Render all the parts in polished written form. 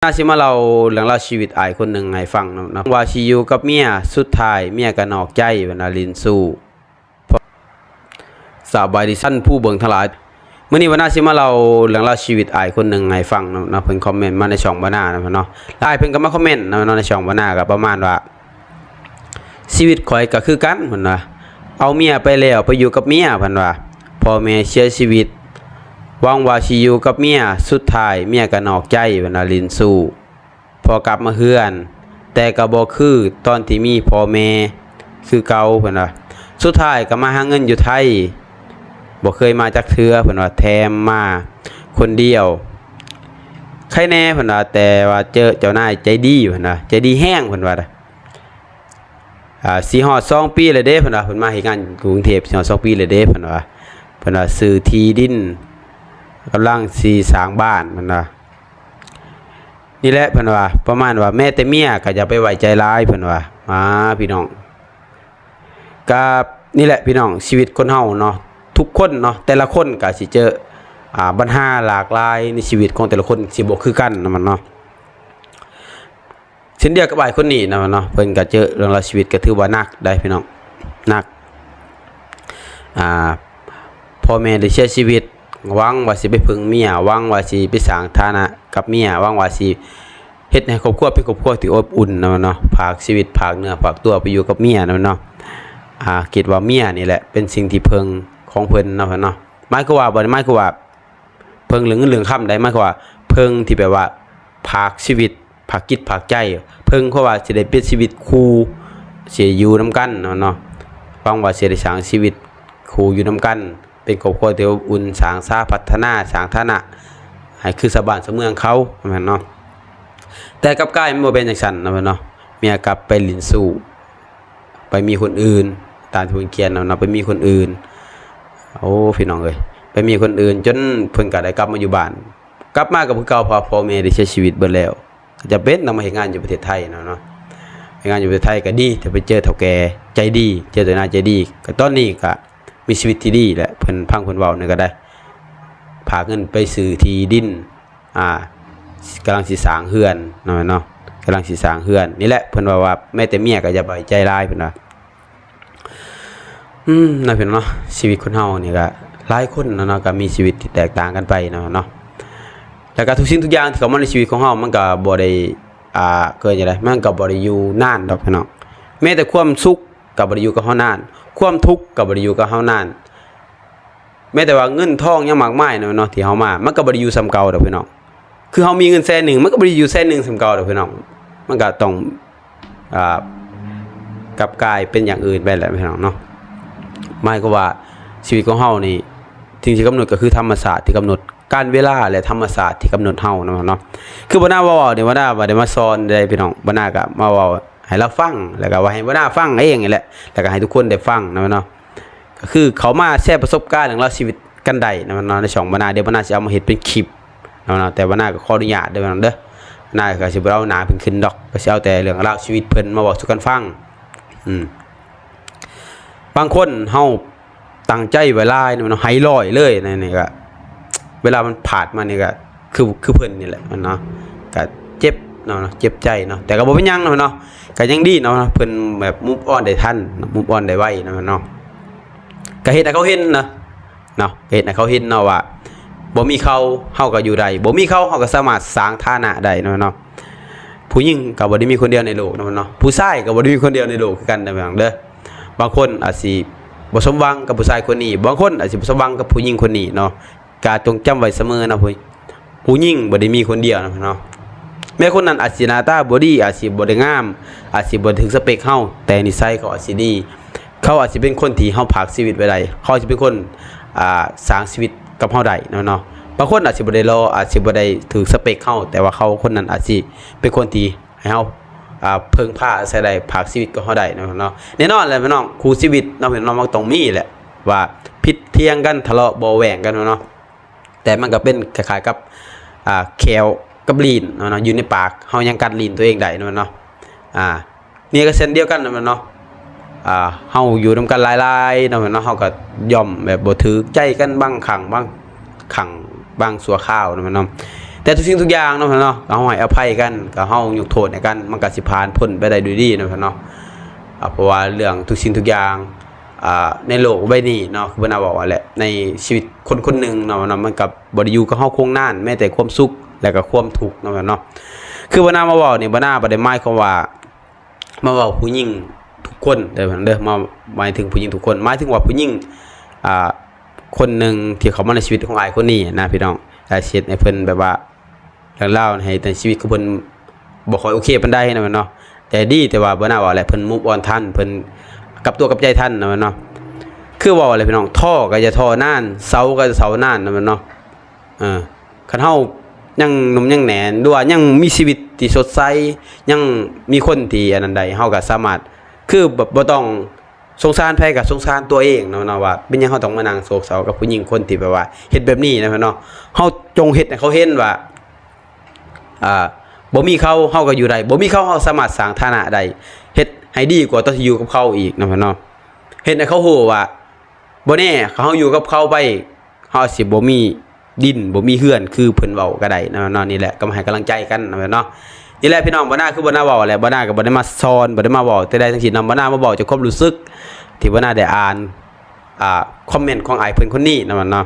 น่าสิมาเราเรื่องราวชีวิตอายคนหนึ่งให้ฟังนะว่าชีอยู่กับเมียสุดท้ายเมียก็นอกใจเวลาลินสู้สบายดีสั้นผู้เบิ่งทั้งหลายมื้อนี้ว่าน่าสิมาเราเรื่องราวชีวิตอายคนหนึ่งให้ฟังนะเพิ่นคอมเมนต์มาในช่องบานานะเนาะแล้วอ้ายเพิ่นก็มาคอมเมนต์นะในช่องบานาก็ประมาณว่าชีวิตข่อยก็คือกันเพิ่นว่าเอาเมียไปแล้วไปอยู่กับเมียเพิ่นว่าพ่อแม่เสียชีวิตหวังว่าสิอยู่กับเมียสุดท้ายเมียก็นอกใจเวลาลินสู้พอกลับมาเฮือนแต่ก็บ่คือตอนที่มีพ่อแม่คือเก่าเพิ่นว่าสุดท้ายก็มาหาเงินอยู่ไทยบ่เคยมาจักเทื่อเพิ่นว่าแถมมาคนเดียวใครแน่เพิ่นว่าแต่ว่าเจอเจ้านายใจดีเพิ่นว่าใจดีแห้งเพิ่นว่าสิฮอด2ปีแล้วเด้เพิ่นว่าเพิ่นมาเฮ็ดงานกรุงเทพสิฮอด2ปีแล้วเด้เพิ่นว่าซื้อที่ดินกำลังสิสร้างบ้านเพิ่นว่านี่แหละเพิ่นว่าประมาณว่าแม่แต่เมียก็อย่าไปไว้ใจร้ายเพิ่นว่าพี่น้องก็นี่แหละพี่น้องชีวิตคนเฮาเนาะทุกคนเนาะแต่ละคนก็สิเจอปัญหาหลากหลายในชีวิตของแต่ละคนสิบ่คือกันนะมันเนาะเช่นเดียวกับอ้ายคนนี้นะมันเนาะเพิ่นก็เจอเรื่องราวชีวิตก็ถือว่าหนักได้พี่น้องหนักพ่อแม่ได้เสียชีวิตหวังว่าสิไปพึ่งเมียหวังว่าสิไปสร้างฐานะกับเมียหวังว่าสิเฮ็ดให้ครอบครัวเป็นครอบครัวที่อบอุ่นนะมันเนาะฝากชีวิตฝากเนื้อฝากตัวไปอยู่กับเมียนะมันเนาะคิดว่าเมียนี่แหละเป็นสิ่งที่เพิ่งของเพิ่นเนาะเนาะหมายก็ว่าบ่ได้หมายก็ว่าเพิ่งเรื่องคำใดหมายก็ว่าเพิ่งที่แปลว่าฝากชีวิตฝากจิตฝากใจเพิ่งเพราะว่าสิได้เป็นชีวิตคู่สิอยู่นำกันเนาะหวังว่าสิได้สร้างชีวิตคู่อยู่นำกันเป็นครอบครัวที่อบอุ่นสร้างสาพัฒนาสร้างฐานะให้คือสะบ้านสะเมืองเขาแม่นเนาะแต่กับกายมันบ่เป็นจังซั่นนะแม่นเนาะเมียกลับไปลิ้นสู่ไปมีคนอื่นตามที่เพิ่นเขียนเนาะไปมีคนอื่นโอ้พี่น้องเอ้ยไปมีคนอื่นจนเพิ่นก็ได้กลับมาอยู่บ้านกลับมากับคือเก่าพอพ่อแม่ได้เสียชีวิตเบิดแล้วจะเป็นนำมาเฮ็ดงานอยู่ประเทศไทยเนาะเฮ็ดงานอยู่ประเทศไทยก็ดีแต่ไปเจอเฒ่าแก่ใจดีเจอเจ้านายใจดีก็ตอนนี้ก็มีชีวิตที่ดีแหละเพิ่นพังเพิ่นเว้านี่ก็ได้พาเงินไปซื้อที่ดินกำลังสิสร้างเฮือนเนาะกำลังสิสร้างเฮือนนี่แหละเพิ่นว่าแม้แต่เมียก็อย่าไปใจร้ายเพิ่นว่าน่าเพิ่นเนาะชีวิตคนเฮานี่ก็หลายคนเนาะก็มีชีวิตที่แตกต่างกันไปเนาะแล้วก็ทุกสิ่งทุกอย่างที่เข้ามาในชีวิตของเฮามันก็บ่ได้เกิดจังได๋มันก็บ่ได้อยู่นานดอกพี่น้องแม้แต่ความสุขก็บ่ได้อยู่กับเฮานานความทุกข์ก็บ่ได้อยู่กับเฮานานแม้แต่ว่าเงินทองยังมากมายเนาะที่เฮามามันก็บ่ได้อยู่ส่ำเก่าดอกพี่น้องคือเฮามีเงิน100,000มันก็บ่ได้อยู่100,000ส่ำเก่าดอกพี่น้องมันก็ต้องกลับกลายเป็นอย่างอื่นไปแหละพี่น้องเนาะหมายก็ว่าชีวิตของเฮานี่สิ่งที่กำหนดก็คือธรรมศาสตร์ที่กำหนดการเวลาและธรรมศาสตร์ที่กำหนดเฮาเนาะคือบ่น่าเว้าเนี่ยบ่น่าบ่ได้มาสอนได้พี่น้องบ่น่าก็มาเว้าให้เราฟังแล้วก็ว่าให้บ่น่าฟังเองนี่แหละแล้วก็ให้ทุกคนได้ฟังเนาะก็คือเขามาแชร์ประสบการณ์เรื่องราวชีวิตกันได้เนาะในช่องบ่น่าเดี๋ยวบ่น่าสิเอามาเฮ็ดเป็นคลิปเนาะแต่บ่น่าก็ขออนุญาตเด้อเด้อบ่น่าก็สิบ่เอาหน้าเพิ่นขึ้นดอกก็สิเอาแต่เรื่องราวชีวิตเพิ่นมาเว้าสู่กันฟังบางคนเฮาตั้งใจไว้หลายเนาะให้ร้อยเลยนี่ก็เวลามันผ่านมานี่ก็คือเพิ่นนี่แหละเนาะก็เจ็บเนาะเจ็บใจเนาะแต่ก็บ่เป็นหยังเนาะก็ยังดีเนาะเพิ่นแบบมูฟออนได้ทันมูฟออนได้ไวเนาะก็เฮ็ดให้เขาเห็นเนาะเฮ็ดให้เขาเห็นเนาะว่าบ่มีเขาเฮาก็อยู่ได้บ่มีเขาเฮาก็สามารถสร้างฐานะได้เนาะผู้หญิงก็บ่ได้มีคนเดียวในโลกเนาะผู้ชายก็บ่ได้มีคนเดียวในโลกคือกันเด้อบางคนอาจสิบ่สมหวังกับผู้ชายคนนี้บางคนอาจสิบ่สมหวังกับผู้หญิงคนนี้เนาะก็จงจำไว้เสมอนะผู้หญิงบ่ได้มีคนเดียวเนาะแม้คนนั้นอาจสิหน้าตาบ่ดีอาจสิบ่ได้งามอาจสิบ่ถึงสเปคเฮาแต่นิสัยเขาอาจสิดีเขาอาจสิเป็นคนที่เฮาฝากชีวิตไว้ได้เขาสิเป็นคนสร้างชีวิตกับเฮาได้เนาะบางคนอาจสิบ่ได้รออาจสิบ่ได้ถึงสเปคเฮาแต่ว่าเขาคนนั้นอาจสิเป็นคนที่ให้เฮาเพิ่งพาอาศัยได้ฝากชีวิตกับเฮาได้เนาะแน่นอนแหละพี่น้องคู่ชีวิตเนาะพี่น้องมันต้องมีแหละว่าผิดเถียงกันทะเลาะเบาแหว่งกันเนาะแต่มันก็เป็นคล้ายๆกับแควกับลีนเนาะอยู่ในปากเฮายังกัดลีนตัวเองได้เนาะนี่ก็เช่นเดียวกันเนาะเฮาอยู่นำกันหลายๆเนาะเฮาก็ย่อมแบบบ่ถือใจกันบางครั้งบางชั่วคราวเนาะ แต่ทุกสิ่งทุกอย่างเนาะเนาะก็เฮาให้อภัยกันก็เฮายกโทษให้กันมันก็สิผ่านพ้นไปได้ด้วยดีเนาะเนาะเพราะว่าเรื่องทุกสิ่งทุกอย่างในโลกใบนี้เนาะคือบ่น่าบอกว่าแหละในชีวิตคนคนหนึงเนาะมันก็บ่ได้อยู่กับเฮาคงนานแม้แต่ความสุขและก็ความทุกข์เนาะเนาะคือบ่น่ามาเว้านี่บ่น่าบ่ได้หมายความว่ามาเว้าผู้หญิงทุกคนเด้อมาหมายถึงผู้หญิงทุกคนหมายถึงว่าผู้หญิงคนหนึ่งที่เขามาในชีวิตของอ้ายคนนี้นะพี่น้องแต่เฮ็ดให้เพิ่นแบบว่าเรื่องราวให้ในชีวิตของเพิ่นบ่ค่อยโอเคปานใดนะมันเนาะแต่ดีแต่ว่าบ่น่าว่าแหละเพิ่นมูฟออนทันเพิ่นกลับตัวกลับใจทันนะมันเนาะคือว่าอะไรพี่น้องท่อก็จะท่อนานเสาก็จะเสานานนะมันเนาะคันเฮายังหนุ่มยังแหนนด้วยยังมีชีวิตที่สดใสยังมีคนที่อันนั้นใดเฮาก็สามารถคือแบบบ่ต้องสงสารไผกับสงสารตัวเองเนาะว่าเป็นหยังเฮาต้องมานั่งโศกเศร้ากับผู้หญิงคนที่แบบว่าเฮ็ดแบบนี้นะเนาะเฮาจงเฮ็ดให้เขาเห็นว่าบ่มีเขาเฮาก็อยู่ได้บ่มีเขาเฮาสามารถสร้างฐานะได้เฮ็ดให้ดีกว่าตอนที่อยู่กับเขาอีกนะเนาะเฮ็ดให้เขาฮู้ว่าบ่แน่เขาอยู่กับเขาไปเฮาสิบ่มีดินบ่มีเฮือนคือเพิ่นเว้าก็ได้นะเนาะนี่แหละก็มาให้กำลังใจกันนะเนาะนี่แหละพี่น้องบ่น่าคือบ่น่าเว้าแหละบ่น่าก็บ่ได้มาสอนบ่ได้มาเว้าแต่ได้ทั้งสิ้นนำบ่น่ามาเว้าจากความรู้สึกที่บ่น่าได้อ่านคอมเมนต์ของอ้ายเพิ่นคนนี้นะมันเนาะ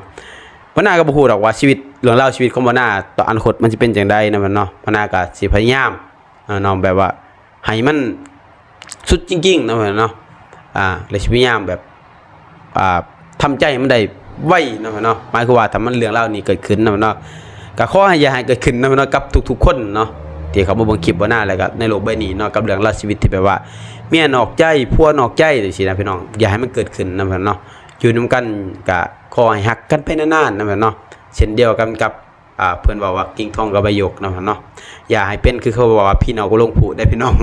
บ่น่าก็บ่ฮู้ดอกว่าชีวิตเรื่องราวชีวิตของบ่น่าต่ออนาคตมันสิเป็นจังไดนะมันเนาะบ่น่าก็สิพยายามเนาะแบบว่าให้มันสุดจริงๆนะมันเนาะและสิพยายามแบบทำใจให้มันได้ไว้นะมันเนาะหมายความว่าถ้ามันเรื่องราวนี้เกิดขึ้นนะมันเนาะก็ขอให้อย่าให้เกิดขึ้นนะมันเนาะกับทุกๆคนเนาะที่เขามาเบิ่งคลิปบ่น่าแล้วก็ในโลกใบนี้เนาะกับเรื่องราวชีวิตที่แบบว่าเมียนอกใจผัวนอกใจจังซี่นะพี่น้องอย่าให้มันเกิดขึ้นนะพี่น้องเนาะอยู่นำกันก็ขอให้ฮักกันไปนานๆนะพี่น้องเนาะเช่นเดียวกันกับเพิ่นบอกว่ากิ่งทองกับใบหยกนะพี่น้องเนาะอย่าให้เป็นคือเขาบอกว่าพี่น้องก็ลงผูได้พี่น้อง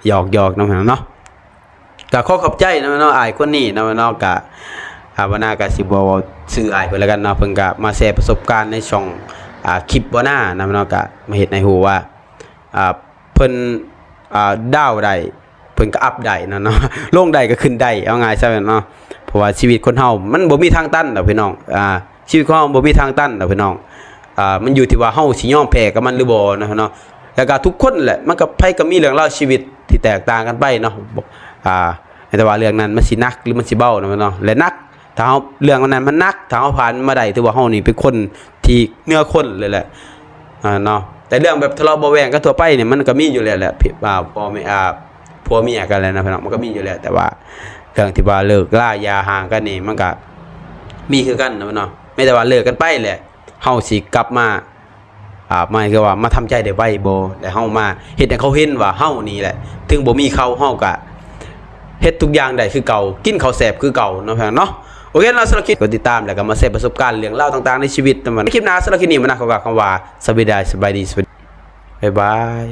หยอกๆนะพี่น้องเนาะก็ขอขอบใจนะพี่น้องอ้ายคนนี้นะพี่น้องก็บ่น่าก็สิบ่ชื่ออ้ายเพิ่นแล้วกันเนาะเพิ่นก็มาแชร์ประสบการณ์ในช่องคลิปบ่น่านะพี่น้องก็มาเฮ็ดให้ฮู้ว่าเพิ่นดาวได้เพิ่นก็อัพได้เนาะลงได้ก็ขึ้นได้เอาง่ายซะเนาะเพราะว่าชีวิตคนเฮามันบ่มีทางตันดอกพี่น้องชีวิตของเฮาบ่มีทางตันดอกพี่น้องมันอยู่ที่ว่าเฮาสิยอมแพ้กับมันหรือบ่เนาะแล้วก็ทุกคนแหละมันก็ไผก็มีเรื่องราวชีวิตที่แตกต่างกันไปเนาะแต่ว่าเรื่องนั้นมันสิหนักหรือมันสิเบาเนาะและหนักถ้าเฮาเรื่องนั้นมันหนักถ้าเฮาผ่านมาได้ถือว่าเฮานี่เป็นคนที่เหนือคนเลยแหละเนาะแต่เรื่องแบบทะเลาะเบาะแว้งกันทั่วไปเนี่ยมันก็มีอยู่แล้วแหละพ่อแม่ผัวเมียกันแล้วนะพี่น้องมันก็มีอยู่แล้วแต่ว่าเรื่องที่ว่าเลิกล่าอย่าห่างกันนี่มันก็มีคือกันนะพี่น้องไม่แต่ว่าเลิกกันไปแหละเฮาสิกลับมาหมายก็ว่ามาทำใจได้ไว้บ่แล้วเฮามาเฮ็ดให้เขาเห็นว่าเฮานี่แหละถึงบ่มีเขาเฮาก็เฮ็ดทุกอย่างได้คือเก่ากินข้าวแซ่บคือเก่าเนาะพี่น้องเนาะโอเคเราสำหรับคลิปกดติดตามแล้วก็มาแชร์ประสบการณ์เรื่องเล่าต่างๆในชีวิตในคลิปหน้าสำหรับคลิปนี้มันนะขอว่าสบายดีบ๊ายบาย